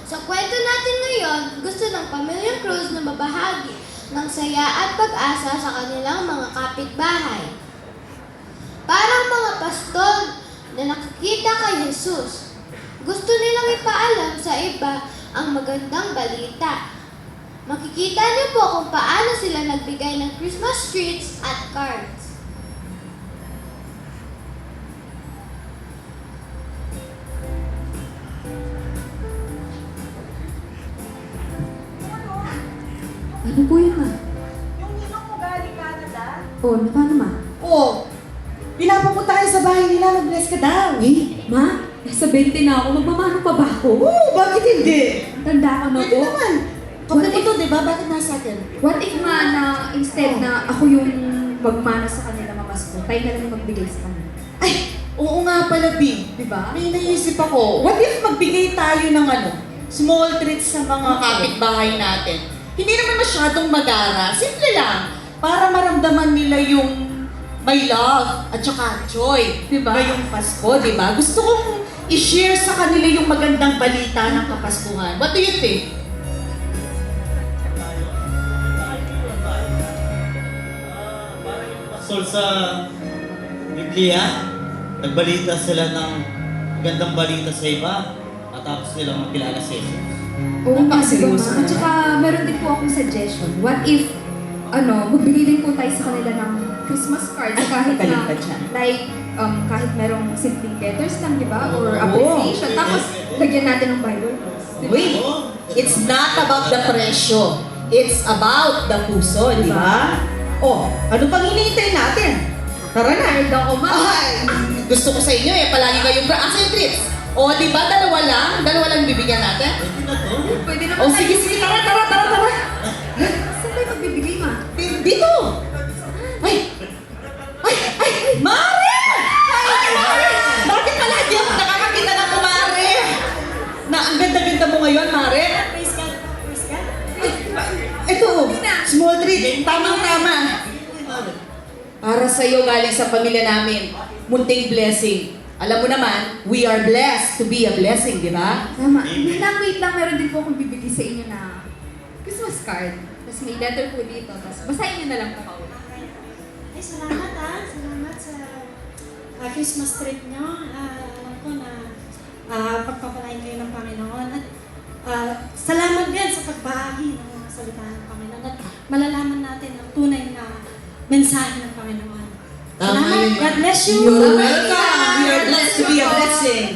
Sa kwento natin ngayon, gusto ng Pamilyang Cruz na mabahagi ng saya at pag-asa sa kanilang mga kapitbahay. Parang mga pastol na nakikita kay Jesus, gusto nilang ipaalam sa iba ang magandang balita. Makikita niyo po kung paano sila nagbigay ng Christmas treats at cards. Ano po yun, ma? Yung ninong mo galing Canada? Oh, paano, ma? Oo. Pinapapunta tayo sa bahay nila, mag-bless ka daw. Eh, ma, nasa 20 na ako. Magmamano pa ba ako? Oo, bakit hindi? Tanda ko na Pwede po. naman. Kapag ito, di ba? Bakit nasa akin? What if nga na instead na ako yung magmana sa kanila mamasko, tayo na lang yung magbigay sa kanila? Ay, oo nga pala, B. Di ba? May naisip ako. What if magbigay tayo ng small treats sa mga kapitbahay natin? Hindi naman masyadong magara. Simple lang. Para maramdaman nila yung may love at saka joy. Diba? Ngayong Pasko, di ba? Gusto kong i-share sa kanila yung magandang balita ng Kapaskuhan. What do you think? Pastor, sa Biblia, nagbalita sila ng magandang balita sa iba at tapos nilang makilala si Jesus. Oo nga, Seryoso diba, ma? At saka, meron din po akong suggestion. What if, magbigay din po tayo sa kanila ng Christmas cards kahit Galing na, ka dyan. like, kahit merong simpleng letters lang, di ba? Or Oo. appreciation. Tapos, lagyan natin ng Bible verse. Di ba? Wait, it's not about the presyo. It's about the puso, di ba? Oh, ano pang hinihintay natin? Tara na. Tired ako, ma. Ay, gusto ko sa inyo palagi kayong asa yung treats. O, di ba, dalawa lang bibigyan natin? Pwede na to. Pwede naman O, sige, tara. Saan tayo magbibigay, ma? Dito! Ay! Mare! Ay, Mare! Bakit palagi ako nakakakita ng Mare? Na, ang ganda-ganda mo ngayon, Mare. Praise God. Ito, small treat. Tamang-tama. Para sa'yo galing sa pamilya namin. Munting blessing. Alam mo naman, we are blessed to be a blessing, di ba? Tama. Wait lang. Meron din po akong bibigay sa inyo na Christmas card. Tapos may letter po dito. Tapos basahin nyo na lang po ako. Ay, salamat Salamat sa Christmas treat nyo. Alam ko na pagpapalain kayo ng Panginoon. At salamat din sa pagbahagi ng mga salita ng Panginoon. At malalaman natin ang tunay na mensahe ng Panginoon. Salamat. God bless you. You're welcome. We are blessed to be a blessing.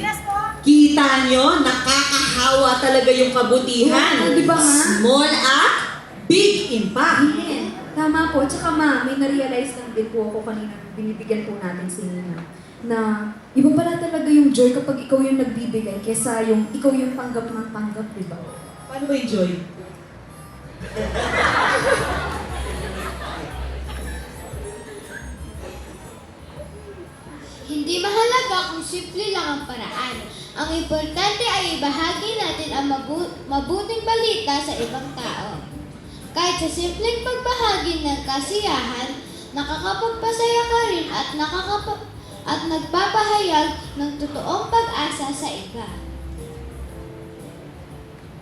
Kita nyo, nakakahawa talaga yung kabutihan. Oo, di ba nga? Small act, big impact. Amen. Tama po. Tsaka ma, may na-realize lang din po ako kanina binibigyan po natin si Nina na iba pala talaga yung joy kapag ikaw yung nagbibigay kesa yung ikaw yung tanggap ng tanggap, di ba? Paano ba yung joy? Hindi mahalaga kung simple lang ang paraan. Ang importante ay ibahagi natin ang mabuting balita sa ibang tao. Kahit sa simpleng pagbahagi ng kasiyahan, nakakapagpasaya ka rin at nagpapahayag ng totoong pag-asa sa iba.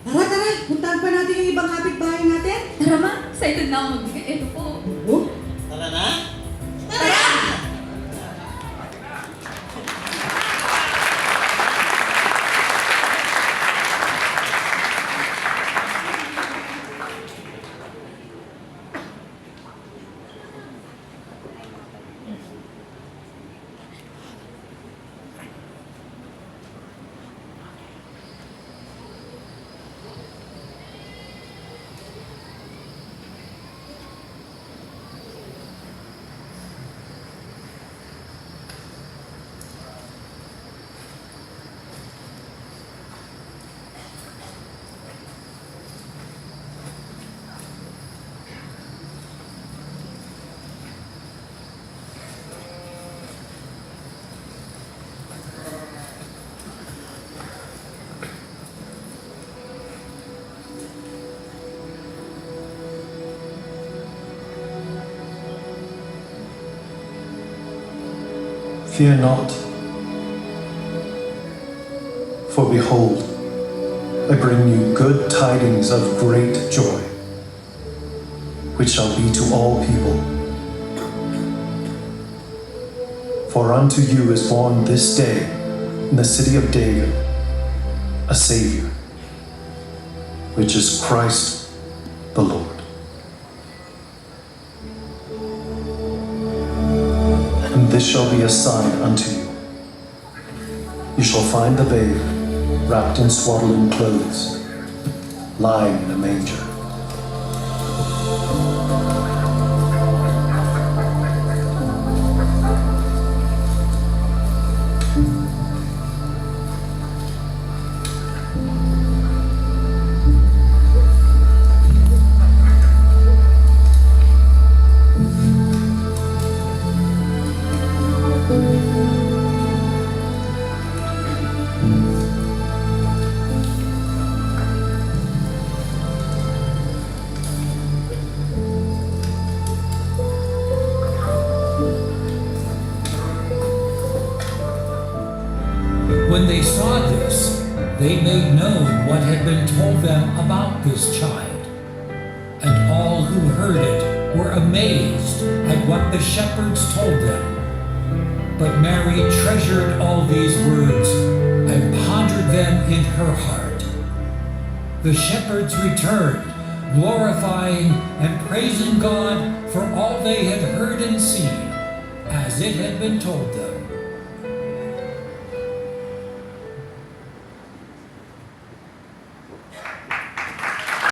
Tara, puntahan pa natin yung ibang kapitbahay natin. Tara ma, excited na ako magbigay. Ito po. Oh, Tara na. tara! Fear not, for behold, I bring you good tidings of great joy, which shall be to all people. For unto you is born this day in the city of David a Savior, which is Christ the Lord. And this shall be a sign unto you. You shall find the babe wrapped in swaddling clothes, lying in a manger. When they saw this, they made known what had been told them about this child. And all who heard it were amazed at what the shepherds told them. But Mary treasured all these words and pondered them in her heart. The shepherds returned, glorifying and praising God for all they had heard and seen, as it had been told them.